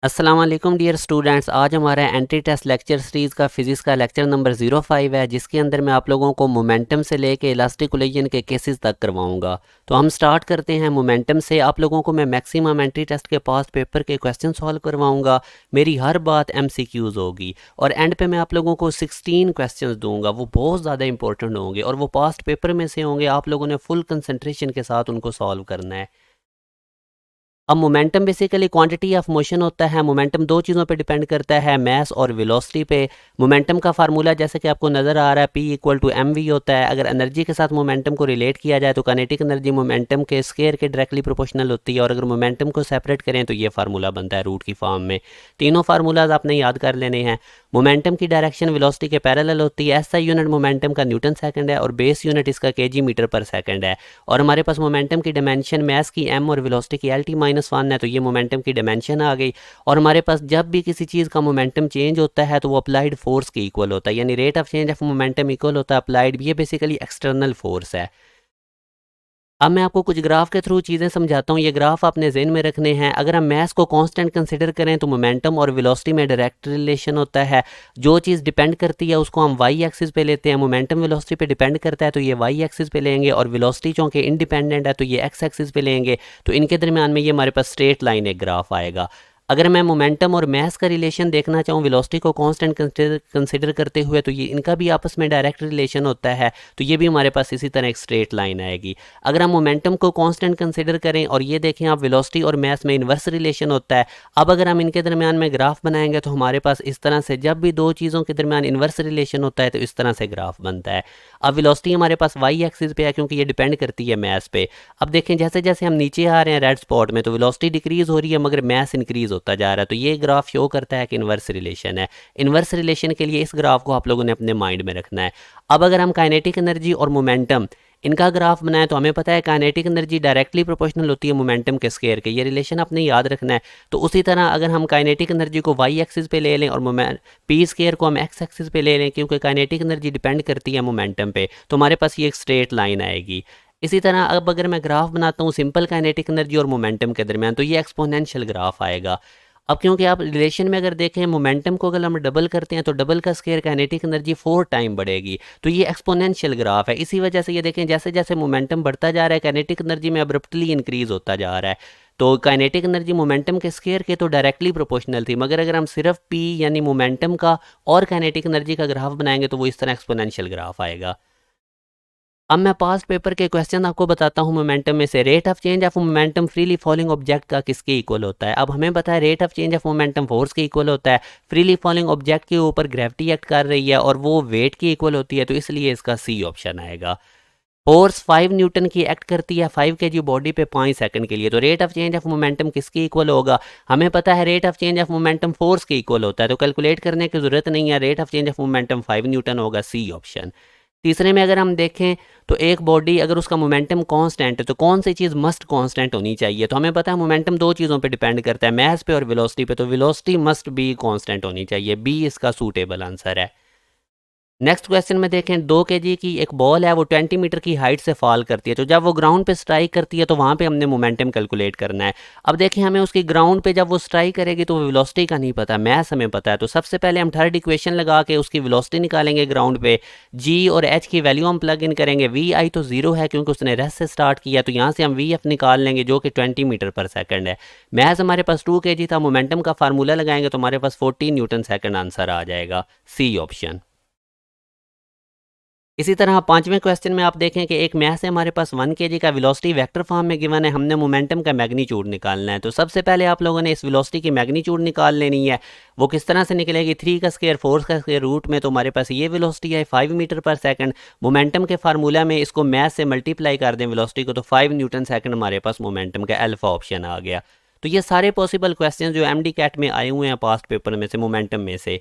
अस्सलाम वालेकुम dear students. आज हमारा एंट्री टेस्ट लेक्चर सीरीज़ का फिज़िक्स का लेक्चर नंबर 05 है, जिसके अंदर मैं आप लोगों को मोमेंटम से लेके इलास्टिक कोलिजन के केसेस तक करवाऊंगा। तो हम स्टार्ट करते हैं मोमेंटम से। आप लोगों को मैं मैक्सिमम एंट्री टेस्ट के पास्ट पेपर के क्वेश्चन सॉल्व करवाऊंगा। मेरी हर बात MCQs होगी और एंड पे मैं आप लोगों को 16 क्वेश्चन दूंगा। वो बहुत ज़्यादा इंपॉर्टेंट होंगे और वो पास्ट पेपर में से होंगे। आप लोगों ने फुल कंसंट्रेशन के साथ उनको सॉल्व करना है। अब momentum basically quantity of motion होता है। मोमेंटम दो चीज़ों पे डिपेंड करता है, मास और वेलोसिटी पे। मोमेंटम का फार्मूला जैसे कि आपको नज़र आ रहा है, P=mv होता है। अगर एनर्जी के साथ मोमेंटम को रिलेट किया जाए तो काइनेटिक एनर्जी मोमेंटम के स्केयर के डायरेक्टली प्रोपोर्शनल होती है, और अगर मोमेंटम को सेपरेट करें तो ये फार्मूला बनता है रूट की फॉर्म में। तीनों फार्मूलाज आपने याद कर लेने हैं। मोमेंटम की डायरेक्शन वेलोसिटी के पैरेलल होती है। SI यूनिट मोमेंटम का न्यूटन सेकंड है और बेस यूनिट इसका kg मीटर पर सेकंड है। और हमारे पास मोमेंटम की डायमेंशन मास की m और वेलोसिटी की LT-1 है, तो ये मोमेंटम की डायमेंशन आ गई। और हमारे पास जब भी किसी चीज़ का मोमेंटम चेंज होता है तो वो अप्लाइड फोर्स के इक्वल होता है, यानी rate of change of momentum equal होता है अप्लाइड। ये बेसिकली एक्सटर्नल फोर्स है। अब मैं आपको कुछ ग्राफ के थ्रू चीज़ें समझाता हूँ। ये ग्राफ आपने ज़हन में रखने हैं। अगर हम मास को कांस्टेंट कंसीडर करें तो मोमेंटम और वेलोसिटी में डायरेक्ट रिलेशन होता है। जो चीज़ डिपेंड करती है उसको हम वाई एक्सिस पे लेते हैं। मोमेंटम वेलोसिटी पे डिपेंड करता है तो ये वाई एक्सिस पे लेंगे, और वेलोसिटी चूँकि इंडिपेंडेंट है तो ये एक्स एक्सिस पे लेंगे। तो इनके दरमियान में ये हमारे पास स्ट्रेट लाइन एक ग्राफ आएगा। अगर मैं मोमेंटम और मास का रिलेशन देखना चाहूँ वेलोसिटी को कांस्टेंट कंसीडर करते हुए, तो ये इनका भी आपस में डायरेक्ट रिलेशन होता है। तो ये भी हमारे पास इसी तरह एक स्ट्रेट लाइन आएगी। अगर हम मोमेंटम को कांस्टेंट कंसीडर करें और ये देखें आप वेलोसिटी और मास में इन्वर्स रिलेशन होता है। अब अगर हम इनके दरमियान में ग्राफ बनाएंगे तो हमारे पास इस तरह से, जब भी दो चीज़ों के दरमियान इन्वर्स रिलेशन होता है तो इस तरह से ग्राफ बनता है। अब वेलोसिटी हमारे पास वाई एक्सिस पे है क्योंकि ये डिपेंड करती है मास पे। अब देखें जैसे जैसे हम नीचे आ रहे हैं रेड स्पॉट में, तो वेलोसिटी डिक्रीज हो रही है मगर मास इंक्रीज होता जा रहा है। तो ये ग्राफ शो करता है कि इन्वर्स रिलेशन है। इन्वर्स रिलेशन के लिए इस ग्राफ को आप लोगों ने अपने माइंड में रखना है। अब अगर हम काइनेटिक एनर्जी और मोमेंटम इनका ग्राफ बनाए तो हमें पता है काइनेटिक एनर्जी डायरेक्टली प्रोपोर्शनल होती है मोमेंटम के स्केयर के। ये रिलेशन आपने याद रखना है। तो उसी तरह अगर हम काइनेटिक एनर्जी को वाई एक्सिस पे ले लें और पी स्केयर को हम एक्स एक्सिस पे ले लें, क्योंकि काइनेटिक एनर्जी डिपेंड करती है मोमेंटम पे, तो हमारे पास ये एक स्ट्रेट लाइन आएगी। इसी तरह अब अगर मैं ग्राफ बनाता हूँ सिंपल काइनेटिक एनर्जी और मोमेंटम के दरमियान, तो ये एक्सपोनेंशियल ग्राफ आएगा। अब क्योंकि आप रिलेशन में अगर देखें मोमेंटम को अगर हम डबल करते हैं तो डबल का स्केयर काइनेटिक एनर्जी 4 टाइम बढ़ेगी। तो ये एक्सपोनेंशियल ग्राफ है। इसी वजह से ये देखें जैसे जैसे मोमेंटम बढ़ता जा रहा है काइनेटिक एनर्जी में अब्रप्टली इंक्रीज होता जा रहा है। तो काइनेटिक एनर्जी मोमेंटम के स्केयर के तो डायरेक्टली प्रोपोर्शनल थी, मगर अगर हम सिर्फ पी यानी मोमेंटम का और काइनेटिक एनर्जी का ग्राफ बनाएंगे तो वो इस तरह एक्सपोनेंशियल ग्राफ आएगा। अब मैं पास्ट पेपर के क्वेश्चन आपको बताता हूँ मोमेंटम में से। Rate of change of momentum freely falling object का किसके इक्वल होता है? अब हमें पता है rate of change of momentum force के इक्वल होता है। फ्रीली फॉलिंग ऑब्जेक्ट के ऊपर ग्रेविटी एक्ट कर रही है और वो वेट की इक्वल होती है, तो इसलिए इसका सी ऑप्शन आएगा। फोर्स 5 न्यूटन की एक्ट करती है 5 kg बॉडी पे 5 सेकंड के लिए, तो rate of change of momentum किसके इक्वल होगा? हमें पता है rate of change of momentum force के इक्वल होता है, तो कैलकुलेट करने की जरूरत नहीं है। Rate of change of momentum 5 Newton होगा, सी ऑप्शन। तीसरे में अगर हम देखें तो एक बॉडी अगर उसका मोमेंटम कांस्टेंट है तो कौन सी चीज़ मस्ट कांस्टेंट होनी चाहिए? तो हमें पता है मोमेंटम दो चीज़ों पे डिपेंड करता है, मास पे और वेलोसिटी पे, तो वेलोसिटी मस्ट बी कांस्टेंट होनी चाहिए। बी इसका सूटेबल आंसर है। नेक्स्ट क्वेश्चन में देखें 2 kg की एक बॉल है, वो 20 मीटर की हाइट से फॉल करती है। तो जब वो ग्राउंड पे स्ट्राइक करती है तो वहाँ पे हमने मोमेंटम कैलकुलेट करना है। अब देखें हमें उसकी ग्राउंड पे जब वो स्ट्राइक करेगी तो वेलोसिटी का नहीं पता, मास हमें पता है। तो सबसे पहले हम थर्ड इक्वेशन लगा के उसकी वेलोसिटी निकालेंगे ग्राउंड पे। जी और एच की वैल्यू हम प्लग इन करेंगे। वी आई तो जीरो है क्योंकि उसने रेस्ट से स्टार्ट किया, तो यहाँ से हम वी एफ निकाल लेंगे जो कि 20 मीटर पर सेकंड है। मास हमारे पास 2 kg था। मोमेंटम का फार्मूला लगाएंगे तो हमारे पास 14 न्यूटन सेकंड आंसर आ जाएगा, सी ऑप्शन। इसी तरह पांचवें क्वेश्चन में आप देखें कि एक मास है हमारे पास 1 kg का, वेलोसिटी वेक्टर फॉर्म में गिवन है, हमने मोमेंटम का मैग्नीट्यूड निकालना है। तो सबसे पहले आप लोगों ने इस वेलोसिटी की मैग्नीट्यूड निकाल लेनी है। वो किस तरह से निकलेगी? 3 का स्क्वायर 4 का स्क्वायर रूट में, तो हमारे पास ये वेलोसिटी है 5 मीटर पर सेकंड। मोमेंटम के फार्मूला में इसको मास से मल्टीप्लाई कर दें वेलोसिटी को, तो 5 न्यूटन सेकंड हमारे पास मोमेंटम का अल्फा ऑप्शन आ गया। तो ये सारे पॉसिबल क्वेश्चन जो एमडी कैट में आए हुए हैं पास्ट पेपर में से मोमेंटम में से।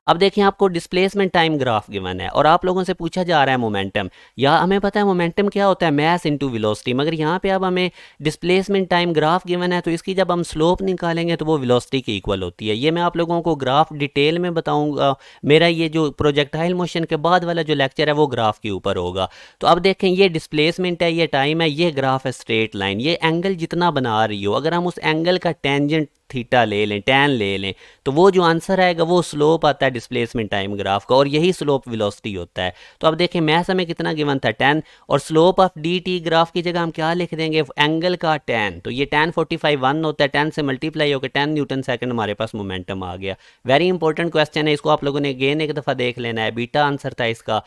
अब देखें आपको डिस्प्लेसमेंट टाइम ग्राफ गिवन है और आप लोगों से पूछा जा रहा है मोमेंटम, या हमें पता है मोमेंटम क्या होता है, मास इनटू वेलोसिटी, मगर यहाँ पे अब हमें डिस्प्लेसमेंट टाइम ग्राफ गिवन है तो इसकी जब हम स्लोप निकालेंगे तो वो वेलोसिटी की इक्वल होती है। ये मैं आप लोगों को ग्राफ डिटेल में बताऊंगा। मेरा ये जो प्रोजेक्टाइल मोशन के बाद वाला जो लेक्चर है वो ग्राफ के ऊपर होगा। तो अब देखें ये डिस्प्लेसमेंट है, ये टाइम है, ये ग्राफ है स्ट्रेट लाइन। ये एंगल जितना बना रही हो, अगर हम उस एंगल का टेंजेंट थीटा ले लें, tan ले लें, तो वो जो आंसर आएगा वो स्लोप आता है डिस्प्लेसमेंट टाइम ग्राफ का, और यही स्लोप वेलोसिटी होता है। तो अब देखें मैथ्स हमें कितना गिवन था 10, और slope of D T graph की जगह हम क्या लिख देंगे, एंगल का tan, तो ये tan 45 1 होता है, 10 से मल्टीप्लाई होकर 10 न्यूटन सेकंड हमारे पास मोमेंटम आ गया। वेरी इंपॉर्टेंट क्वेश्चन है, इसको आप लोगों ने अगेन एक दफ़ा देख लेना है, बीटा आंसर था इसका।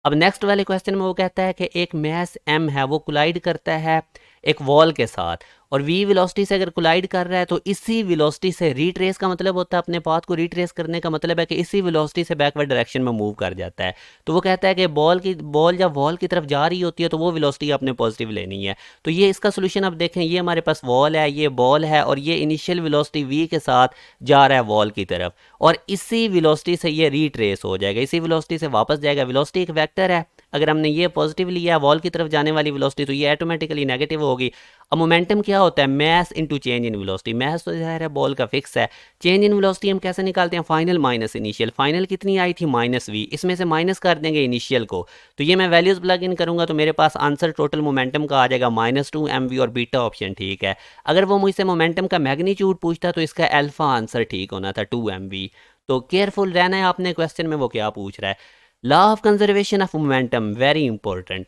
अब नेक्स्ट वाले क्वेश्चन में वो कहता है कि एक मैस m है वो कोलाइड करता है एक वॉल के साथ, और v वेलोसिटी से अगर कोलाइड कर रहा है तो इसी वेलोसिटी से रीट्रेस का मतलब होता है, अपने पाथ को रीट्रेस करने का मतलब है कि इसी वेलोसिटी से बैकवर्ड डायरेक्शन में मूव कर जाता है। तो वो कहता है कि बॉल जब वॉल की तरफ जा रही होती है तो वो वेलोसिटी आपने पॉजिटिव लेनी है। तो ये इसका सोल्यूशन आप देखें, ये हमारे पास वॉल है, ये बॉल है, और ये इनिशियल वेलोसिटी v के साथ जा रहा है वॉल की तरफ, और इसी वेलोसिटी से ये रीट्रेस हो जाएगा, इसी वेलोसिटी से वापस जाएगा। वेलोसिटी एक वेक्टर है, अगर हमने ये पॉजिटिव लिया वॉल की तरफ जाने वाली वेलोसिटी तो ये ऑटोमेटिकली नेगेटिव होगी। अब मोमेंटम क्या होता है, mass into change in velocity. Mass तो ज़ाहिर है बॉल का फिक्स है, चेंज इन वेलोसिटी हम कैसे निकालते हैं, फाइनल माइनस इनिशियल। फाइनल कितनी आई थी -v, इसमें से माइनस कर देंगे इनिशियल को, तो ये मैं वैल्यूज़ प्लग इन करूंगा तो मेरे पास आंसर टोटल मोमेंटम का आ जाएगा -2 mv, और बीटा ऑप्शन ठीक है। अगर वो मुझसे मोमेंटम का मैग्नीट्यूड पूछता तो इसका अल्फा आंसर ठीक होना था 2 mv। तो केयरफुल रहना है आपने क्वेश्चन में वो क्या पूछ रहा है। Law of conservation of momentum very important.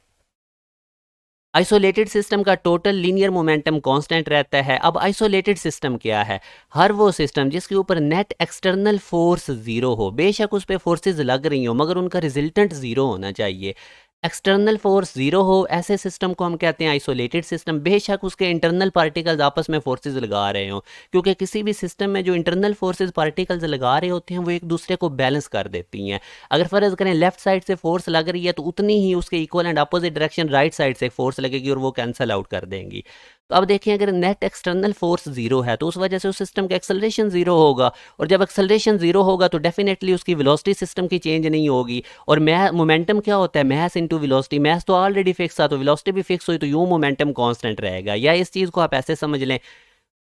Isolated system का टोटल लीनियर मोमेंटम कांस्टेंट रहता है। अब आइसोलेटेड सिस्टम क्या है, हर वो सिस्टम जिसके ऊपर नेट एक्सटर्नल फोर्स जीरो हो, बेशक उस पर फोर्सेज लग रही हो मगर उनका रिजल्टेंट जीरो होना चाहिए। एक्सटर्नल फोर्स जीरो हो, ऐसे सिस्टम को हम कहते हैं आइसोलेटेड सिस्टम, बेशक उसके इंटरनल पार्टिकल्स आपस में फोर्सेज लगा रहे हो, क्योंकि किसी भी सिस्टम में जो इंटरनल फोर्सेज पार्टिकल्स लगा रहे होते हैं वो एक दूसरे को बैलेंस कर देती हैं। अगर फर्ज करें लेफ्ट साइड से फोर्स लग रही है तो उतनी ही उसके equal and opposite direction right side से फोर्स लगेगी और वो कैंसिल आउट कर देंगी। तो अब देखिए अगर नेट एक्सटर्नल फोर्स जीरो है तो उस वजह से उस सिस्टम का एक्सेलरेशन जीरो होगा, और जब एक्सेलरेशन जीरो होगा तो डेफिनेटली उसकी वेलोसिटी सिस्टम की चेंज नहीं होगी। और मोमेंटम क्या होता है, मैस इनटू वेलोसिटी, मैस तो ऑलरेडी फिक्स था तो वेलोसिटी भी फिक्स हुई, तो यूं मोमेंटम कांस्टेंट रहेगा। या इस चीज़ को आप ऐसे समझ लें,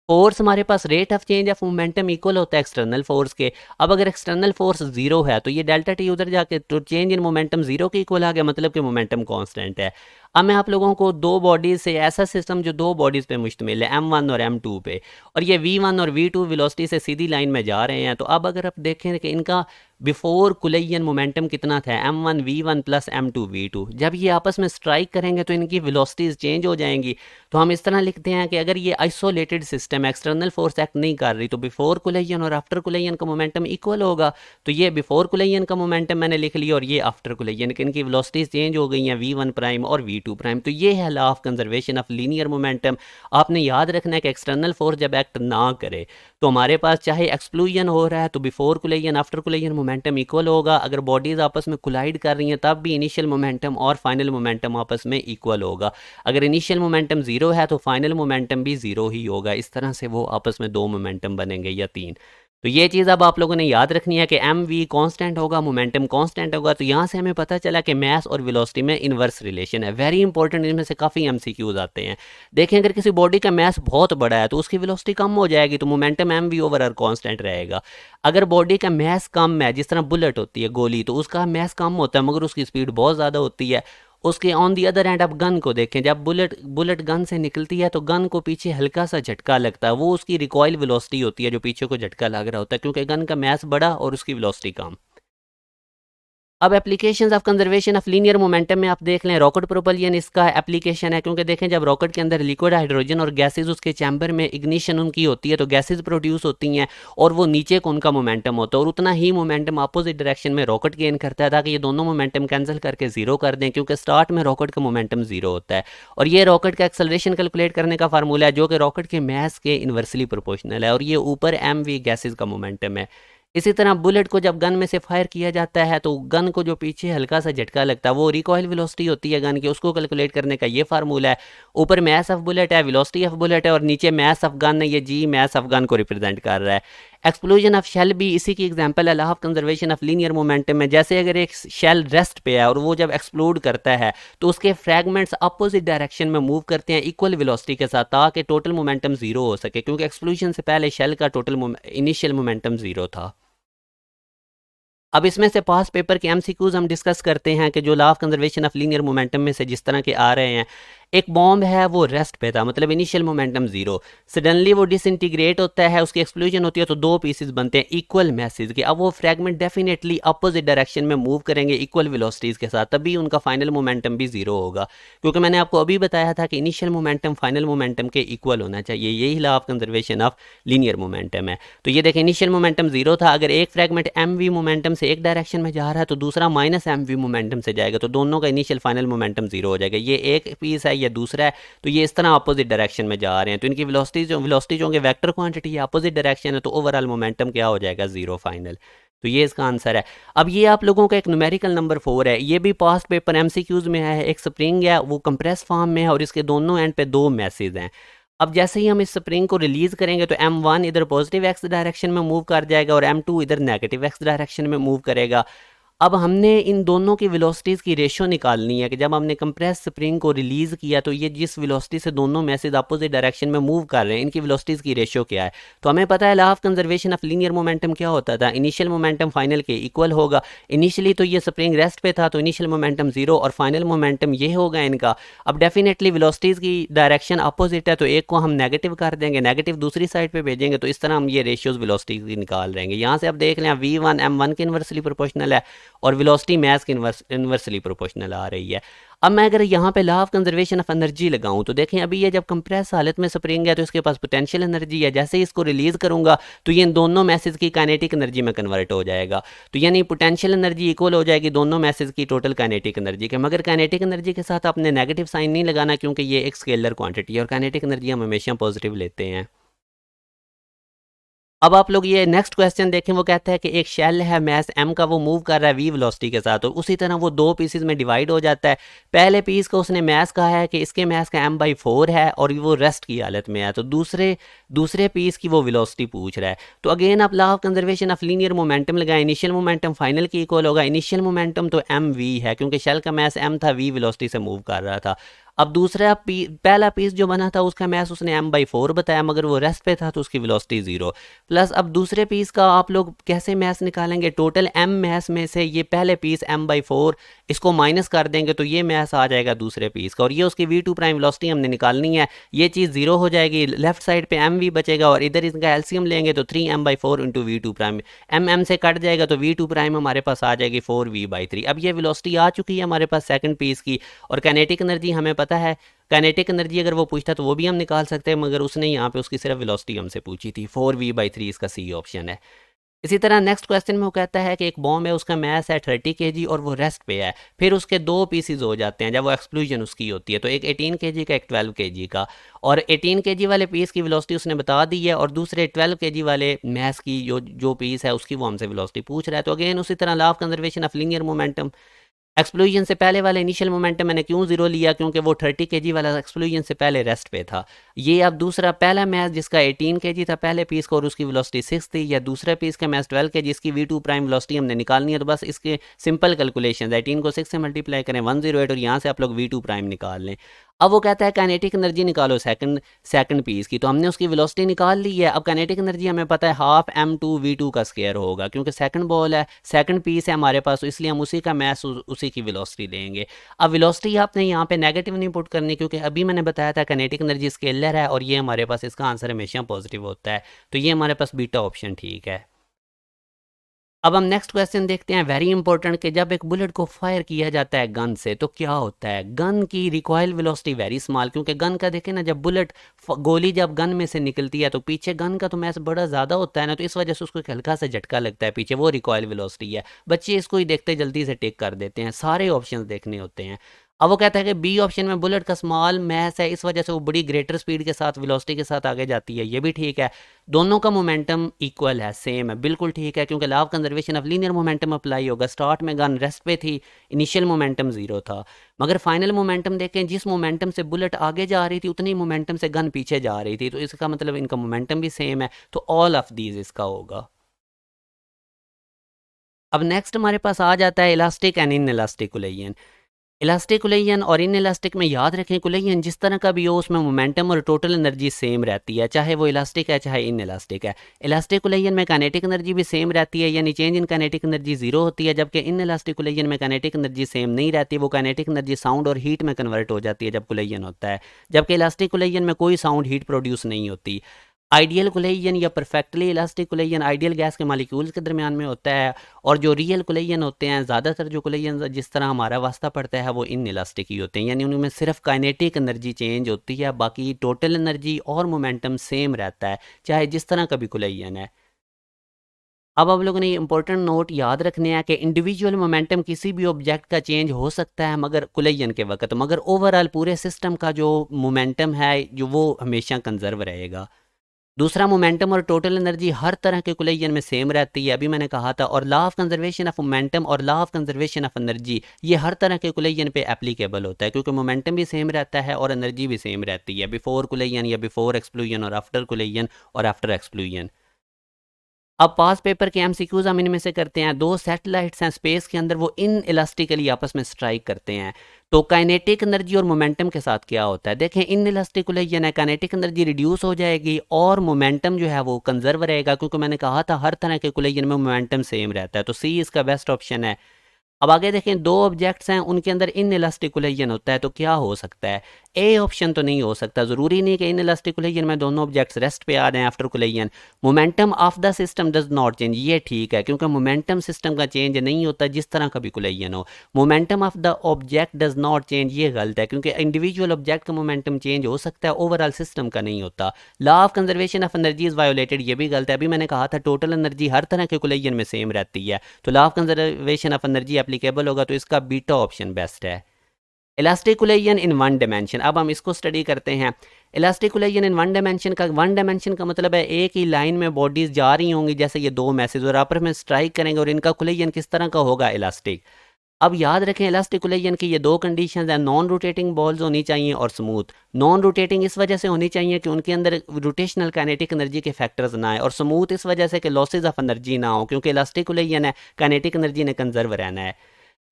फोर्स हमारे पास rate of change of momentum equal होता है एक्सटर्नल फोर्स के। अब अगर एक्सटर्नल फोर्स जीरो है तो ये डेल्टा टी उधर जाके तो चेंज इन मोमेंटम जीरो के इक्वल आ गया, मतलब कि मोमेंटम कांस्टेंट है। अब मैं आप लोगों को दो बॉडीज से, ऐसा सिस्टम जो दो बॉडीज पे मुश्तमिल है m1 और m2 पे, और ये v1 और v2 वेलोसिटी से सीधी लाइन में जा रहे हैं, तो अब अगर आप देखें कि इनका बिफोर कुलैयन मोमेंटम कितना था, m1 v1 plus m2 v2, जब ये आपस में स्ट्राइक करेंगे तो इनकी वेलोसिटीज चेंज हो जाएंगी। तो हम इस तरह लिखते हैं कि अगर ये isolated system external force act नहीं कर रही तो बिफोर कुलैयन और आफ्टर कुलैयन का मोमेंटम इक्वल होगा। तो ये बिफोर कुलैयन का मोमेंटम मैंने लिख लिया, और ये आफ्टर कुलैयन कि इनकी वेलोसिटीज चेंज हो गई हैं v1 प्राइम और v2 प्राइम। तो ये है law of conservation of linear momentum. आपने याद रखना है कि एक्सटर्नल फोर्स जब एक्ट ना करे तो हमारे पास चाहे एक्सप्लोजन हो रहा है तो बिफोर कुलैयन आफ्टर कुलैयन मोमेंटम इक्वल होगा, अगर बॉडीज आपस में कोलाइड कर रही हैं तब भी इनिशियल मोमेंटम और फाइनल मोमेंटम आपस में इक्वल होगा। अगर इनिशियल मोमेंटम जीरो है तो फाइनल मोमेंटम भी जीरो ही होगा। इस तरह से वो आपस में दो मोमेंटम बनेंगे या तीन। तो ये चीज़ अब आप लोगों ने याद रखनी है कि एम वी कॉन्स्टेंट होगा, मोमेंटम कॉन्स्टेंट होगा। तो यहाँ से हमें पता चला कि मैस और वेलोसिटी में इन्वर्स रिलेशन है। वेरी इंपॉर्टेंट, इनमें से काफ़ी एमसीक्यूज आते हैं। देखें अगर किसी बॉडी का मैस बहुत बड़ा है तो उसकी वेलोसिटी कम हो जाएगी, तो momentum M V over R constant रहेगा। अगर बॉडी का मैस कम है, जिस तरह बुलेट होती है गोली, तो उसका मैस कम होता है मगर उसकी स्पीड बहुत ज़्यादा होती है। उसके ऑन दी अदर एंड आप गन को देखें, जब बुलेट गन से निकलती है तो गन को पीछे हल्का सा झटका लगता है, वो उसकी रिकॉइल वेलोसिटी होती है जो पीछे को झटका लग रहा होता है, क्योंकि गन का मैस बड़ा और उसकी वेलोसिटी कम। अब applications of conservation of linear momentum में आप देख लें, रॉकेट प्रोपल्शन इसका एप्लीकेशन है, क्योंकि देखें जब रॉकेट के अंदर लिक्विड हाइड्रोजन और गैसेज उसके चैम्बर में इग्निशन उनकी होती है तो गैसेज प्रोड्यूस होती हैं और वो नीचे को उनका मोमेंटम होता है, और उतना ही मोमेंटम अपोजिट डायरेक्शन में रॉकेट गेन करता है, ताकि ये दोनों मोमेंटम कैंसिल करके जीरो कर दें, क्योंकि स्टार्ट में रॉकेट का मोमेंटम जीरो होता है। और ये रॉकेट का एक्सेलरेशन कैलकुलेट करने का फार्मूला है जो कि रॉकेट के मैस के इन्वर्सली प्रोपोर्शनल है, और ये ऊपर एम वी गैसेज का मोमेंटम है। इसी तरह बुलेट को जब गन में से फायर किया जाता है तो गन को जो पीछे हल्का सा झटका लगता है वो रिकॉइल वेलोसिटी होती है गन की, उसको कैलकुलेट करने का ये फार्मूला है। ऊपर मैस ऑफ बुलेट है, वेलोसिटी ऑफ बुलेट है, और नीचे मैस ऑफ गन है, ये जी मैस ऑफ गन को रिप्रेजेंट कर रहा है। एक्सप्लोजन ऑफ शेल भी इसी की एग्जांपल है, law of conservation of linear momentum में। जैसे अगर एक शेल रेस्ट पे है और वो जब एक्सप्लोड करता है तो उसके फ्रैगमेंट्स अपोजिट डायरेक्शन में मूव करते हैं इक्वल वेलोसिटी के साथ, ताकि टोटल मोमेंटम जीरो हो सके, क्योंकि एक्सप्लोजन से पहले शेल का टोटल इनिशियल मोमेंटम जीरो था। अब इसमें से पास पेपर के एमसीक्यूज हम डिस्कस करते हैं कि जो law of conservation of linear momentum में से जिस तरह के आ रहे हैं। एक बॉम्ब है वो रेस्ट पे था, मतलब इनिशियल मोमेंटम जीरो, सडनली वो डिसइंटीग्रेट होता है, उसकी एक्सप्लोजन होती है तो दो पीसेस बनते हैं इक्वल मैसेज के। अब वो फ्रैगमेंट डेफिनेटली अपोजिट डायरेक्शन में मूव करेंगे इक्वल वेलोसिटीज के साथ, तभी उनका फाइनल मोमेंटम भी जीरो होगा, क्योंकि मैंने आपको अभी बताया था कि इनिशियल मोमेंटम फाइनल मोमेंटम के इक्वल होना चाहिए, यही law of conservation of linear momentum है। तो ये देखें इनिशियल मोमेंटम जीरो था, अगर एक फ्रैगमेंट एम वी मोमेंटम से एक डायरेक्शन में जा रहा है तो दूसरा माइनस एम वी मोमेंटम से जाएगा, तो दोनों का इनिशियल फाइनल मोमेंटम जीरो हो जाएगा। ये एक पीस है, ये दूसरा है, तो ये इस तरह अपोजिट डायरेक्शन में जा रहे हैं, तो इनकी वेलोसिटी जो वेक्टर क्वांटिटी है अपोजिट डायरेक्शन है, तो ओवरऑल मोमेंटम क्या हो जाएगा, जीरो फाइनल। तो ये इसका आंसर है। अब ये आप लोगों का एक न्यूमेरिकल नंबर 4 है, ये भी पास्ट पेपर एमसीक्यूज में है। एक स्प्रिंग है वो कंप्रेस फॉर्म में है और इसके दोनों एंड पे दो मैसेज हैं। अब जैसे ही हम इस स्प्रिंग को रिलीज करेंगे तो M1 इधर पॉजिटिव एक्स डायरेक्शन में मूव कर जाएगा और M2 इधर नेगेटिव एक्स डायरेक्शन में मूव करेगा। अब हमने इन दोनों की वेलोसिटीज़ की रेशो निकालनी है कि जब हमने कंप्रेस स्प्रिंग को रिलीज़ किया तो ये जिस वेलोसिटी से दोनों मैसेज अपोजिट डायरेक्शन में मूव कर रहे हैं, इनकी वेलोसिटीज़ की रेशो क्या है। तो हमें पता है law of conservation of linear momentum क्या होता था, इनिशियल मोमेंटम फाइनल के इक्वल होगा। इनिशियली तो ये स्प्रिंग रेस्ट पे था तो इनिशियल मोमेंटम जीरो और फाइनल मोमेंटम ये होगा इनका। अब डेफिनेटली वेलोसिटीज़ की डायरेक्शन अपोजिट है तो एक को हम नेगेटिव कर देंगे, नेगेटिव दूसरी साइड पर भेजेंगे, तो इस तरह हम ये रेशियोज वेलोसिटीज़ की निकाल रहेंगे। यहाँ से अब देख लें V1 M1 के इन्वर्सली प्रोपोर्शनल है और वेलोसिटी मैथ की इन्वर्सली प्रोपोर्शनल आ रही है। अब मैं अगर यहाँ पे law of conservation of energy लगाऊं तो देखें अभी ये जब कंप्रेस हालत में स्प्रिंग है तो इसके पास पोटेंशियल एनर्जी है, जैसे ही इसको रिलीज करूंगा तो ये इन दोनों मैसेज की काइनेटिक एनर्जी में कन्वर्ट हो जाएगा। तो यानी पोटेंशियल एनर्जी इक्वल हो जाएगी दोनों मैसेज की टोटल काइनेटिक एनर्जी के। मगर काइनेटिक एनर्जी के साथ आपने नेगेटिव साइन नहीं लगाना क्योंकि ये एक स्केलर क्वांटिटी है और काइनेटिक एनर्जी हम हमेशा पॉजिटिव लेते हैं। अब आप लोग ये नेक्स्ट क्वेश्चन देखें, वो कहता है कि एक शेल है मैस m का, वो मूव कर रहा है v वेलोसिटी के साथ, तो उसी तरह वो दो पीसेस में डिवाइड हो जाता है। पहले पीस को उसने मैस कहा है कि इसके मैस का m/4 है और वो रेस्ट की हालत में है, तो दूसरे पीस की वो वेलोसिटी पूछ रहा है। तो अगेन आप law of conservation of linear momentum लगाएं, इनिशियल मोमेंटम फाइनल की इक्वल होगा। इनिशियल मोमेंटम तो mv है क्योंकि शेल का मैस m था, v वेलोसिटी से मूव कर रहा था। अब पहला पीस जो बना था उसका मैस उसने m/4 बताया मगर वो रेस्ट पे था तो उसकी वेलोसिटी जीरो। प्लस अब दूसरे पीस का आप लोग कैसे मैस निकालेंगे, टोटल m मैस में से ये पहले पीस m/4 इसको माइनस कर देंगे तो ये मैस आ जाएगा दूसरे पीस का और ये उसकी v2 प्राइम वेलोसिटी हमने निकालनी है। ये चीज़ जीरो हो जाएगी, लेफ्ट साइड पे mv बचेगा और इधर इसका एलसीएम लेंगे तो 3m/4 into v2 prime, m से कट जाएगा तो v2 प्राइम हमारे पास आ जाएगी 4v/3। अब ये वेलोसिटी आ चुकी है हमारे पास सेकंड पीस की और काइनेटिक एनर्जी हमें पता है। काइनेटिक एनर्जी अगर वो पूछता तो वो भी हम निकाल सकते हैं मगर उसने यहाँ पे उसकी सिर्फ वेलोसिटी हमसे पूछी थी, 4v/3 इसका सी ऑप्शन है। इसी तरह नेक्स्ट क्वेश्चन में वो कहता है कि एक बॉम्ब है उसका मैस है 30 kg और वो रेस्ट पे है, फिर उसके दो पीसीज हो जाते हैं जब वो एक्सप्लोजन उसकी होती है, तो एक 18 kg का एक 12 kg का, और 18 kg वाले पीस की वेलोसिटी उसने बता दी है और दूसरे 12 kg वाले मैस की जो पीस है उसकी वो हमसे वेलोसिटी पूछ रहा है। तो अगेन उसी तरह law of conservation of linear momentum, explosion से पहले वाला इनिशियल मोमेंटम मैंने क्यों जीरो लिया, क्योंकि वो 30 kg वाला एक्सप्लोजन से पहले रेस्ट पे था। ये अब दूसरा पहला मैच जिसका 18 kg था पहले पीस को और उसकी वेलोसिटी 6 थी, या दूसरा पीस का मैच 12 kg जिसकी v2 प्राइम वेलोसिटी हमने निकालनी है, तो बस इसके सिंपल कैलकुलेशन 18 को 6 से मल्टीप्लाई करें 108 और यहाँ से आप लोग v2 प्राइम निकाल लें। अब वो कहता है काइनेटिक एनर्जी निकालो सेकंड पीस की, तो हमने उसकी वेलोसिटी निकाल ली है। अब काइनेटिक एनर्जी हमें पता है हाफ m2v2 का स्क्वायर होगा क्योंकि सेकंड बॉल है, सेकंड पीस है हमारे पास, तो इसलिए हम उसी का मैस उसी की वेलोसिटी लेंगे। अब वेलोसिटी आपने यहाँ पे नेगेटिव नहीं पुट करनी क्योंकि अभी मैंने बताया था काइनेटिक एनर्जी स्केलर है और ये हमारे पास इसका आंसर हमेशा पॉजिटिव होता है, तो ये हमारे पास बीटा ऑप्शन ठीक है। अब हम नेक्स्ट क्वेश्चन देखते हैं, वेरी इंपॉर्टेंट, कि जब एक बुलेट को फायर किया जाता है गन से तो क्या होता है। गन की रिकॉइल वेलोसिटी वेरी स्मॉल, क्योंकि गन का देखें ना, जब गोली जब गन में से निकलती है तो पीछे गन का तो मैस बड़ा ज़्यादा होता है ना, तो इस वजह से उसको एक हल्का सा झटका लगता है पीछे, वो रिकॉइल वेलोसिटी है। बच्चे इसको ही देखते जल्दी से टिक कर देते हैं, सारे ऑप्शन देखने होते हैं। अब वो कहता है कि बी ऑप्शन में बुलेट का स्मॉल मैस है, इस वजह से वो बड़ी ग्रेटर स्पीड के साथ वेलोसिटी के साथ आगे जाती है, ये भी ठीक है। दोनों का मोमेंटम इक्वल है, सेम है, बिल्कुल ठीक है, क्योंकि law of conservation of linear momentum apply होगा। स्टार्ट में गन रेस्ट पे थी, इनिशियल मोमेंटम जीरो था, मगर फाइनल मोमेंटम देखें, जिस मोमेंटम से बुलेट आगे जा रही थी उतनी मोमेंटम से गन पीछे जा रही थी, तो इसका मतलब इनका मोमेंटम भी सेम है, तो ऑल ऑफ दीज इसका होगा। अब नेक्स्ट हमारे पास आ जाता है elastic and in elastic collision. Elastic collision और इन इलास्टिक में याद रखें कोलिजन जिस तरह का भी हो उसमें मोमेंटम और टोटल एनर्जी सेम रहती है, चाहे वो इलास्टिक है चाहे इन इलास्टिक है। इलास्टिक कोलिजन में काइनेटिक एनर्जी भी सेम रहती है, यानी change in kinetic energy zero होती है, जबकि इन इलास्टिक कोलिजन में काइनेटिक एनर्जी सेम नहीं रहती, वो काइनेटिक एनर्जी साउंड और हीट में कन्वर्ट हो जाती है जब कोलिजन होता है, जबकि इलास्टिक कोलिजन में कोई साउंड हीट प्रोड्यूस नहीं होती। आइडियल कोलिजन या perfectly elastic collision ideal gas के मॉलिक्यूल्स के दरमियान में होता है, और जो रियल कोलिजन होते हैं ज़्यादातर जो कोलिजन जिस तरह हमारा वास्ता पड़ता है वो इन इलास्टिक ही होते हैं, यानी उनमें सिर्फ काइनेटिक एनर्जी चेंज होती है, बाकी टोटल एनर्जी और मोमेंटम सेम रहता है चाहे जिस तरह का भी कोलिजन है। अब आप लोगों ने इंपॉर्टेंट नोट याद रखने हैं कि इंडिविजुअल मोमेंटम किसी भी ऑब्जेक्ट का चेंज हो सकता है मगर कोलिजन के वक्त, मगर ओवरऑल पूरे सिस्टम का जो मोमेंटम है जो वो हमेशा कंजर्व रहेगा। दूसरा, मोमेंटम और टोटल एनर्जी हर तरह के कोलिजन में सेम रहती है, अभी मैंने कहा था, और law of conservation of momentum और law of conservation of energy ये हर तरह के कोलिजन पे एप्लीकेबल होता है, क्योंकि मोमेंटम भी सेम रहता है और एनर्जी भी सेम रहती है, बिफोर कोलिजन या बिफोर एक्सप्लोजन और आफ्टर कोलिजन और आफ्टर एक्सप्लोजन। अब पास पेपर के एमसीक्यूज हम इनमें से करते हैं। दो सैटेलाइट्स हैं स्पेस के अंदर, वो इन इलास्टिकली आपस में स्ट्राइक करते हैं, तो काइनेटिक एनर्जी और मोमेंटम के साथ क्या होता है देखें। इन इलास्टिक कोलिजन है, काइनेटिक एनर्जी रिड्यूस हो जाएगी और मोमेंटम जो है वो कंजर्व रहेगा, क्योंकि मैंने कहा था हर तरह के कोलिजन में मोमेंटम सेम रहता है, तो सी इसका बेस्ट ऑप्शन है। अब आगे देखें, दो ऑब्जेक्ट्स हैं उनके अंदर इन इलास्टिक कोलिजन होता है, तो क्या हो सकता है। ए ऑप्शन तो नहीं हो सकता, ज़रूरी नहीं कि इन इलास्टिक कोलिजन में दोनों ऑब्जेक्ट्स रेस्ट पे आ जाएं after collision. Momentum of the system does not change, ये ठीक है, क्योंकि मोमेंटम सिस्टम का चेंज नहीं होता जिस तरह का भी कोलिजन हो। Momentum of the object does not change, ये गलत है, क्योंकि इंडिविजुअल ऑब्जेक्ट का मोमेंटम चेंज हो सकता है, ओवरऑल सिस्टम का नहीं होता। Law of conservation of energy is violated, ये भी गलत है, अभी मैंने कहा था टोटल एनर्जी हर तरह के कोलिजन में सेम रहती है, तो law of conservation of energy applicable होगा, तो इसका बीटा ऑप्शन बेस्ट है। Elastic collision in one dimension, अब हम इसको स्टडी करते हैं। Elastic collision in one dimension का मतलब है एक ही लाइन में बॉडीज जा रही होंगी, जैसे ये दो मैसेज, और आपस में स्ट्राइक करेंगे और इनका कोलिजन किस तरह का होगा, इलास्टिक। अब याद रखें इलास्टिक कोलिजन की ये दो कंडीशंस हैं, नॉन रोटेटिंग बॉल्स होनी चाहिए और स्मूथ। नॉन रोटेटिंग इस वजह से होनी चाहिए कि उनके अंदर रोटेशनल काइनेटिक एनर्जी के फैक्टर्स ना आए, और स्मूथ इस वजह से कि लॉसेज ऑफ एनर्जी ना हो, क्योंकि इलास्टिक कोलिजन है, काइनेटिक एनर्जी ने कंजर्व रहना है।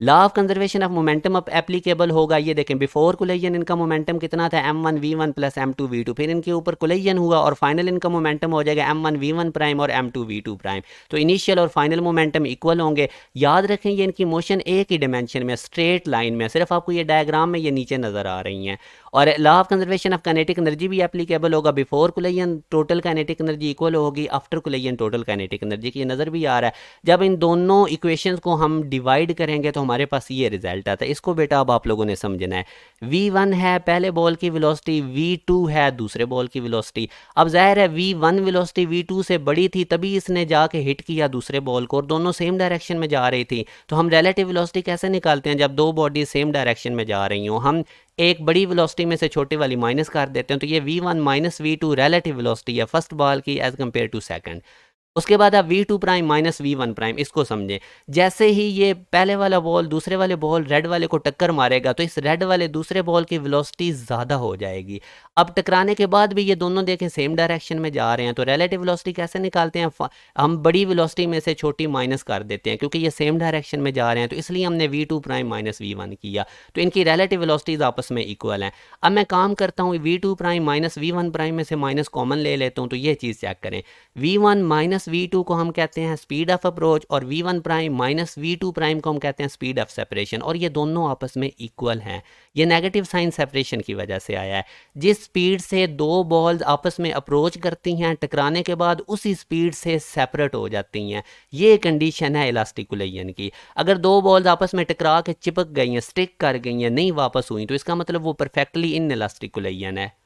Law of conservation of momentum अब एप्लीकेबल होगा, ये देखें बिफोर कोलिजन इनका मोमेंटम कितना था, m1v1 प्लस m2v2, फिर इनके ऊपर कोलिजन हुआ और फाइनल इनका मोमेंटम हो जाएगा m1v1 प्राइम और m2v2 प्राइम, तो इनिशियल और फाइनल मोमेंटम इक्वल होंगे। याद रखें ये इनकी मोशन एक ही डिमेंशन में, स्ट्रेट लाइन में, सिर्फ आपको ये डायग्राम में ये नीचे नज़र आ रही हैं। और law of conservation of kinetic energy भी एप्लीकेबल होगा, before collision total kinetic energy equal होगी, after collision total kinetic energy की, ये नज़र भी आ रहा है। जब इन दोनों इक्वेशंस को हम डिवाइड करेंगे तो हमारे पास ये रिजल्ट आता है, इसको बेटा अब आप लोगों ने समझना है। v1 है पहले बॉल की वेलोसिटी, v2 है दूसरे बॉल की वेलोसिटी। अब जाहिर है v1 वेलोसिटी v2 से बड़ी थी, तभी इसने जाके हिट किया दूसरे बॉल को, और दोनों सेम डायरेक्शन में जा रही थी, तो हम रिलेटिव वेलोसिटी कैसे निकालते हैं जब दो बॉडी सेम डायरेक्शन में जा रही हो, हम एक बड़ी वेलोसिटी में से छोटी वाली माइनस कर देते हैं, तो ये v1 minus v2 relative velocity है फर्स्ट बॉल की एज कंपेयर टू सेकंड। उसके बाद आप v2 prime minus v1 prime, इसको समझें। जैसे ही ये पहले वाला बॉल दूसरे वाले बॉल रेड वाले को टक्कर मारेगा, तो इस रेड वाले दूसरे बॉल की वेलोसिटी ज़्यादा हो जाएगी। अब टकराने के बाद भी ये दोनों देखें सेम डायरेक्शन में जा रहे हैं, तो रिलेटिव वेलोसिटी कैसे निकालते हैं, हम बड़ी वेलोसिटी में से छोटी माइनस कर देते हैं, क्योंकि ये सेम डायरेक्शन में जा रहे हैं, तो इसलिए हमने v2 प्राइम माइनस v1 किया, तो इनकी रिलेटिव वेलोसिटीज़ आपस में इक्वल हैं। अब मैं काम करता हूँ, v2 prime minus v1 prime में से माइनस कॉमन ले लेता हूँ, तो ये चीज़ चेक करें, v1 माइनस v2 को हम कहते हैं स्पीड ऑफ अप्रोच, और v1 prime minus v2 prime को हम कहते हैं स्पीड ऑफ सेपरेशन, और ये दोनों आपस में इक्वल हैं। ये नेगेटिव साइन सेपरेशन की वजह से आया है। जिस स्पीड से दो बॉल्स आपस में अप्रोच करती हैं, टकराने के बाद उसी स्पीड से सेपरेट हो जाती हैं, ये कंडीशन है इलास्टिक कोलिजन की। अगर दो बॉल्स आपस में टकरा के चिपक गई हैं, स्टिक कर गई हैं, नहीं वापस हुई, तो इसका मतलब वो परफेक्टली इन इलास्टिक कोलिजन है।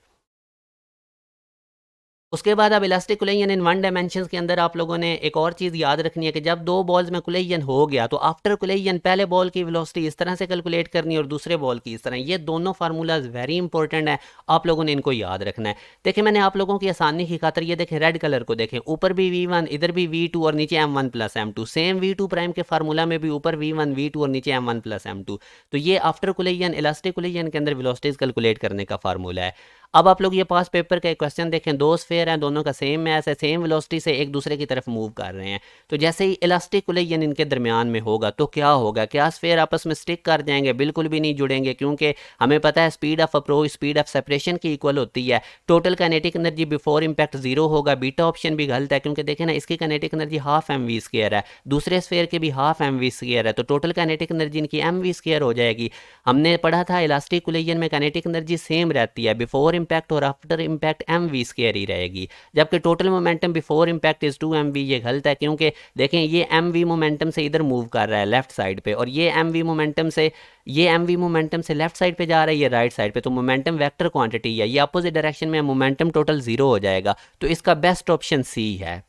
उसके बाद अब elastic collision in one dimension के अंदर आप लोगों ने एक और चीज़ याद रखनी है कि जब दो बॉल्स में कोलिजन हो गया, तो आफ्टर कोलिजन पहले बॉल की वेलोसिटी इस तरह से कैलकुलेट करनी है और दूसरे बॉल की इस तरह। ये दोनों फार्मूलाज वेरी इंपॉर्टेंट है, आप लोगों ने इनको याद रखना है। देखिए मैंने आप लोगों की आसानी की खातर ये देखें, रेड कलर को देखें, ऊपर भी v1 इधर भी v2 और नीचे m1 plus m2, same v2 prime के फार्मूला में भी ऊपर v1 v2 और नीचे m1 प्लस m2, तो ये आफ्टर कोलिजन इलास्टिक कोलिजन के अंदर वेलोसिटीज कैलकुलेट करने का फार्मूला है। अब आप लोग ये पास पेपर का एक क्वेश्चन देखें, दो स्फेयर हैं, दोनों का सेम मैस है, सेम वेलोसिटी से एक दूसरे की तरफ मूव कर रहे हैं। तो जैसे ही इलास्टिक कोलिजन इनके दरमियान में होगा तो क्या होगा, क्या स्फेयर आपस में स्टिक कर जाएंगे? बिल्कुल भी नहीं जुड़ेंगे, क्योंकि हमें पता है speed of approach speed of separation की इक्वल होती है। Total kinetic energy before impact zero होगा। बीटा ऑप्शन भी गलत है, क्योंकि देखें ना, इसकी kinetic energy half M V square है, दूसरे स्फेयर की भी हाफ एम वी स्क्वायर है, तो टोटल काइनेटिक एनर्जी इनकी एम वी स्क्वायर हो जाएगी। हमने पढ़ा था इलास्टिक कोलिजन में काइनेटिक एनर्जी सेम रहती है, बिफोर इम्पैक्ट और after impact M V square ही रहेगी, जबकि total momentum before impact is 2 mv। ये गलत है, क्योंकि देखें ये एम वी मोमेंटम से इधर मूव कर रहा है लेफ्ट साइड पे, और ये एम वी मोमेंटम से लेफ्ट साइड पे जा रहा है, ये राइट साइड पे, तो मोमेंटम वेक्टर क्वांटिटी है, ये अपोजिट डायरेक्शन में मोमेंटम टोटल जीरो हो जाएगा। तो इसका बेस्ट ऑप्शन सी है।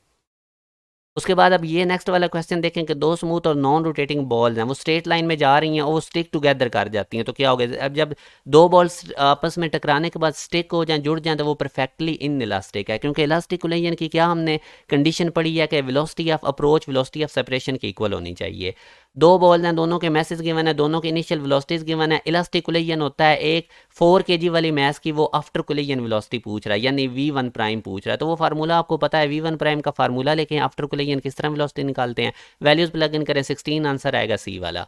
उसके बाद अब ये नेक्स्ट वाला क्वेश्चन देखें कि दो स्मूथ और नॉन रोटेटिंग बॉल्स हैं, वो स्ट्रेट लाइन में जा रही हैं और वो स्टिक टुगेदर कर जाती हैं, तो क्या होगा? अब जब दो बॉल्स आपस में टकराने के बाद स्टिक हो जाएं, जुड़ जाएं, तो वो परफेक्टली इन इलास्टिक है, क्योंकि इलास्टिक कोलिजन की क्या हमने कंडीशन पढ़ी है कि velocity of approach velocity of separation की इक्वल होनी चाहिए। दो बॉल हैं, दोनों के मैसेज गिवन है, दोनों के इनिशियल वेलोसिटीज गिवन है। इलास्टिक कोलिजन होता है एक 4 kg वाली मैस की वो आफ्टर कोलिजन वेलोसिटी पूछ रहा है, यानी v1 प्राइम पूछ रहा है। तो वो फार्मूला आपको पता है, v1 प्राइम का फार्मूला लेके आफ्टर कोलिजन किस तरह वेलोसिटी निकालते हैं, वैल्यूज प्लग इन करें, 16 आंसर आएगा सी वाला।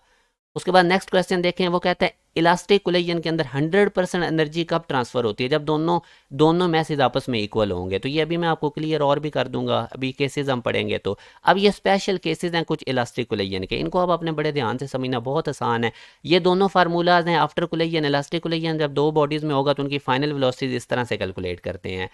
उसके बाद नेक्स्ट क्वेश्चन देखें, वो कहता है इलास्टिक कोलिजन के अंदर 100% एनर्जी कब ट्रांसफर होती है? जब दोनों मैसेज आपस में इक्वल होंगे। तो ये अभी मैं आपको क्लियर और भी कर दूंगा, अभी केसेस हम पढ़ेंगे। तो अब ये स्पेशल केसेस हैं कुछ इलास्टिक कोलिजन के, इनको अब अपने बड़े ध्यान से समझना, बहुत आसान है। ये दोनों फार्मूलाज हैं, आफ्टर कोलिजन इलास्टिक कोलिजन जब दो बॉडीज में होगा तो उनकी फाइनल वेलोसिटीज इस तरह से कैलकुलेट करते हैं।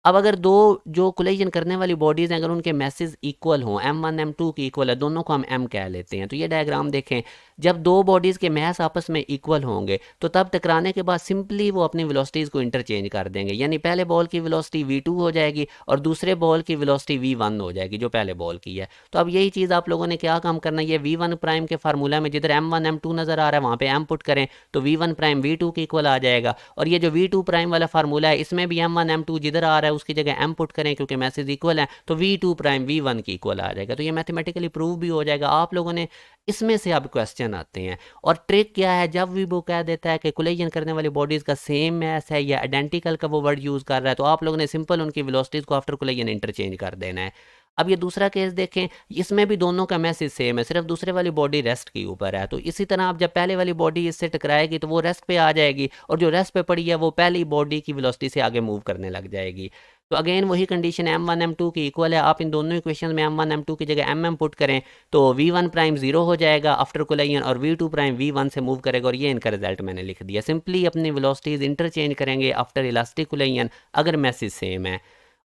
अब अगर दो जो कोलिजन करने वाली बॉडीज हैं, अगर उनके मैसेज इक्वल हों, m1 m2 की इक्वल है, दोनों को हम m कह लेते हैं। तो ये डायग्राम देखें, जब दो बॉडीज के मैस आपस में इक्वल होंगे तो तब टकराने के बाद सिंपली वो अपनी वेलोसिटीज को इंटरचेंज कर देंगे, यानी पहले बॉल की वेलोसिटी v2 हो जाएगी और दूसरे बॉल की वेलोसिटी v1 हो जाएगी जो पहले बॉल की है। तो अब यही चीज़ आप लोगों ने क्या काम करना है, ये v1 प्राइम के फार्मूला में जिधर m1 m2 नजर आ रहा है वहाँ पे m पुट करें, तो v1 प्राइम v2 के इक्वल आ जाएगा। और ये जो v2 प्राइम वाला फार्मूला है, इसमें भी m1 m2 जिधर आ रहा है उसकी जगह m पुट करें, क्योंकि मैसेज इक्वल है, तो v2 प्राइम v1 की इक्वल आ जाएगा। तो ये मैथमेटिकली प्रूव भी हो जाएगा। आप लोगों ने इसमें से अब क्वेश्चन आते हैं, और ट्रिक क्या है, जब भी वो कह देता है कि कोलिजन करने वाली बॉडीज का सेम मैस है या आइडेंटिकल का वो वर्ड यूज कर रहा है, तो आप लोगों ने सिंपल उनकी वेलोसिटीज को आफ्टर कोलिजन इंटरचेंज कर देना है। अब ये दूसरा केस देखें, इसमें भी दोनों का मैसेज सेम है, सिर्फ दूसरे वाली बॉडी रेस्ट के ऊपर है। तो इसी तरह आप जब पहले वाली बॉडी इससे टकराएगी तो वो रेस्ट पे आ जाएगी, और जो रेस्ट पे पड़ी है वो पहली बॉडी की वेलोसिटी से आगे मूव करने लग जाएगी। तो अगेन वही कंडीशन m1 m2 की इक्वल है। आप इन दोनों इक्वेशन में m1 m2 की जगह mm पुट करें, तो v1 प्राइम जीरो हो जाएगा आफ्टर कोलिजन, और v2 प्राइम v1 से मूव करेगा, और ये इनका रिजल्ट मैंने लिख दिया। सिंपली अपनी वेलोसिटीज इंटरचेंज करेंगे आफ्टर इलास्टिक कोलिजन अगर मैसेज सेम है।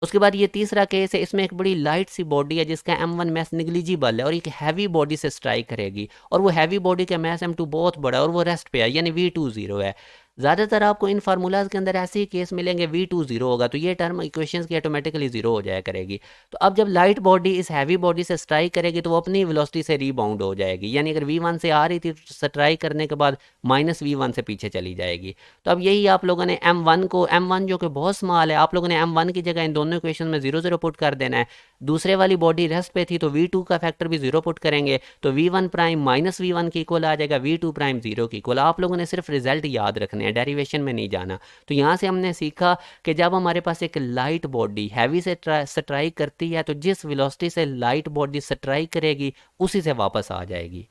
उसके बाद ये तीसरा केस है, इसमें एक बड़ी लाइट सी बॉडी है जिसका m1 मैस निग्लिजिबल है और एक हैवी बॉडी से स्ट्राइक करेगी, और वो हैवी बॉडी का मैस m2 बहुत बड़ा है और वो रेस्ट पे है, यानी v2 जीरो है। ज़्यादातर आपको इन फार्मूलाज के अंदर ऐसे ही केस मिलेंगे, v2 जीरो होगा, तो ये टर्म इक्वेशंस की ऑटोमेटिकली जीरो हो जाया करेगी। तो अब जब लाइट बॉडी इस हैवी बॉडी से स्ट्राइक करेगी तो वो अपनी वेलोसिटी से रीबाउंड हो जाएगी, यानी अगर v1 से आ रही थी तो स्ट्राइक करने के बाद -v1 से पीछे चली जाएगी। तो अब यही आप लोगों ने m1 जो कि बहुत स्मॉल है, आप लोगों ने m1 की जगह इन दोनों इक्वेशन में 0 0 पुट कर देना है। दूसरे वाली बॉडी रेस्ट पे थी तो v2 का फैक्टर भी 0 पुट करेंगे, तो v1 प्राइम -v1 की इक्वल आ जाएगा, v2 प्राइम 0 की इक्वल। आप लोगों ने सिर्फ रिजल्ट याद रखने हैं, डेरिवेशन में नहीं जाना। तो यहाँ से हमने सीखा कि जब हमारे पास एक लाइट बॉडी हैवी से स्ट्राइक करती है तो जिस वेलोसिटी से लाइट बॉडी स्ट्राइक करेगी उसी से वापस आ जाएगी।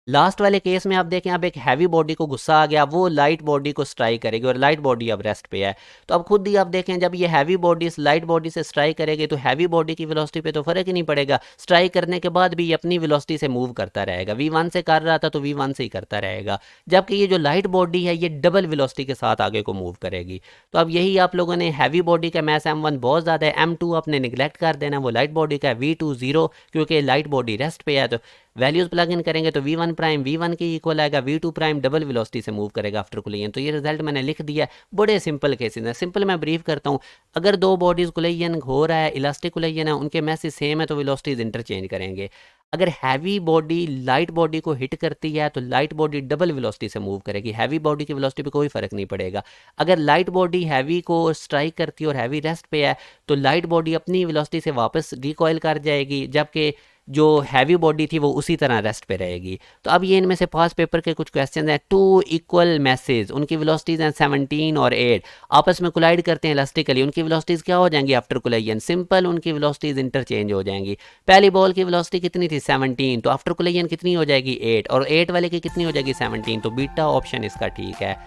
लास्ट वाले केस में आप देखें, अब एक हैवी बॉडी को गुस्सा आ गया, वो लाइट बॉडी को स्ट्राइक करेगी और लाइट बॉडी अब रेस्ट पे है। तो अब खुद ही आप देखें, जब ये हैवी बॉडी इस लाइट बॉडी से स्ट्राइक करेगी तो हैवी बॉडी की वेलोसिटी पे तो फर्क ही नहीं पड़ेगा, स्ट्राइक करने के बाद भी ये अपनी वेलोसिटी से मूव करता रहेगा। v1 से कर रहा था तो v1 से ही करता रहेगा, जबकि ये जो लाइट बॉडी है ये डबल वेलोसिटी के साथ आगे को मूव करेगी। तो अब यही आप लोगों ने, हैवी बॉडी का मैस m1 बहुत ज़्यादा है, m2 आपने निगलेक्ट कर देना, वो लाइट बॉडी का v2 0, क्योंकि लाइट बॉडी रेस्ट पे है। तो वैल्यूज प्लग इन करेंगे तो v1 प्राइम v1 के इक्वल आएगा, v2 प्राइम डबल वेलोसिटी से मूव करेगा आफ्टर कोलिजन। तो ये रिजल्ट मैंने लिख दिया। बड़े सिंपल केसेस हैं, सिंपल मैं ब्रीफ करता हूँ। अगर दो बॉडीज कोलिजन हो रहा है, इलास्टिक कोलिजन है, उनके मैसेज सेम है तो वेलोसिटीज इंटरचेंज करेंगे। अगर हैवी बॉडी लाइट बॉडी को हिट करती है तो लाइट बॉडी डबल वेलोसिटी से मूव करेगी, हैवी बॉडी की वेलोसिटी पे कोई फर्क नहीं पड़ेगा। अगर लाइट बॉडी हैवी को स्ट्राइक करती है और हैवी रेस्ट पे है तो लाइट बॉडी अपनी वेलोसिटी से वापस रिकॉइल कर जाएगी, जबकि जो हैवी बॉडी थी वो उसी तरह रेस्ट पे रहेगी। तो अब ये इनमें से पास पेपर के कुछ क्वेश्चन हैं। टू इक्वल मैसेज, उनकी वेलोसिटीज़ हैं 17 और 8, आपस में कोलाइड करते हैं इलास्टिकली, उनकी वेलोसिटीज़ क्या हो जाएंगी आफ्टर कोलाइजन? सिंपल, उनकी वेलोसिटीज़ इंटरचेंज हो जाएंगी। पहली बॉल की वेलोसिटी कितनी थी 17, तो आफ्टर कोलाइजन कितनी हो जाएगी 8, और 8 वाले की कितनी हो जाएगी 17, तो बीटा ऑप्शन इसका ठीक है।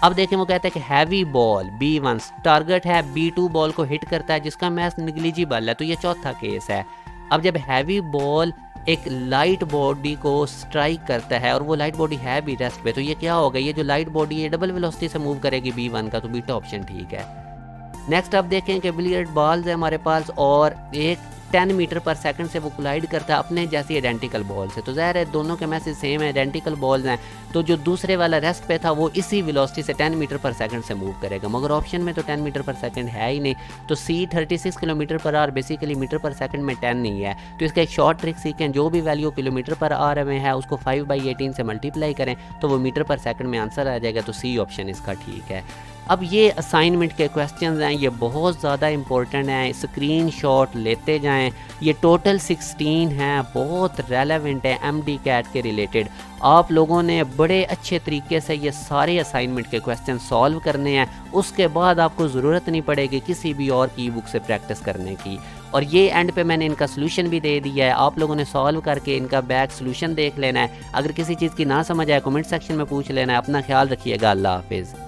अब देखें, वो कहता है कि हैवी बॉल B1 टारगेट है, B2 बॉल को हिट करता है जिसका मैस निग्लिजिबल है, तो ये चौथा केस है। अब जब हैवी बॉल एक लाइट बॉडी को स्ट्राइक करता है और वो लाइट बॉडी है भी रेस्ट पे, तो ये क्या होगा? ये जो लाइट बॉडी है डबल वेलोसिटी से मूव करेगी B1 का, तो बीटा ऑप्शन ठीक है। नेक्स्ट आप देखें कि बिलियर्ड बॉल्स है हमारे पास और एक 10 मीटर पर सेकंड से वो कोलाइड करता है अपने जैसी आइडेंटिकल बॉल से, तो ज़ाहिर है दोनों के मैसेज सेम है, आइडेंटिकल बॉल्स हैं, तो जो दूसरे वाला रेस्ट पे था वो इसी वेलोसिटी से 10 मीटर पर सेकंड से मूव करेगा, मगर ऑप्शन में तो 10 मीटर पर सेकंड है ही नहीं, तो C 36 kilometre per hour, basically metre per second में 10 नहीं है, तो इसका एक शॉर्ट ट्रिक सीखें, जो भी वैल्यू किलोमीटर पर आवर में है उसको 5/18 से मल्टीप्लाई करें तो वो मीटर पर सेकंड में आंसर आ जाएगा, तो C ऑप्शन इसका ठीक है। अब ये असाइनमेंट के क्वेश्चंस हैं, ये बहुत ज़्यादा इंपॉर्टेंट हैं, स्क्रीनशॉट लेते जाएं। ये टोटल 16 हैं, बहुत रेलेवेंट है MD कैट के रिलेटेड। आप लोगों ने बड़े अच्छे तरीके से ये सारे असाइनमेंट के क्वेश्चन सॉल्व करने हैं, उसके बाद आपको ज़रूरत नहीं पड़ेगी किसी भी और की बुक से प्रैक्टिस करने की। और ये एंड पे मैंने इनका सोल्यूशन भी दे दिया है, आप लोगों ने सॉल्व करके इनका बैक सोल्यूशन देख लेना है। अगर किसी चीज़ की ना समझ आए कमेंट सेक्शन में पूछ लेना है। अपना ख्याल रखिएगा, अल्लाह हाफिज़।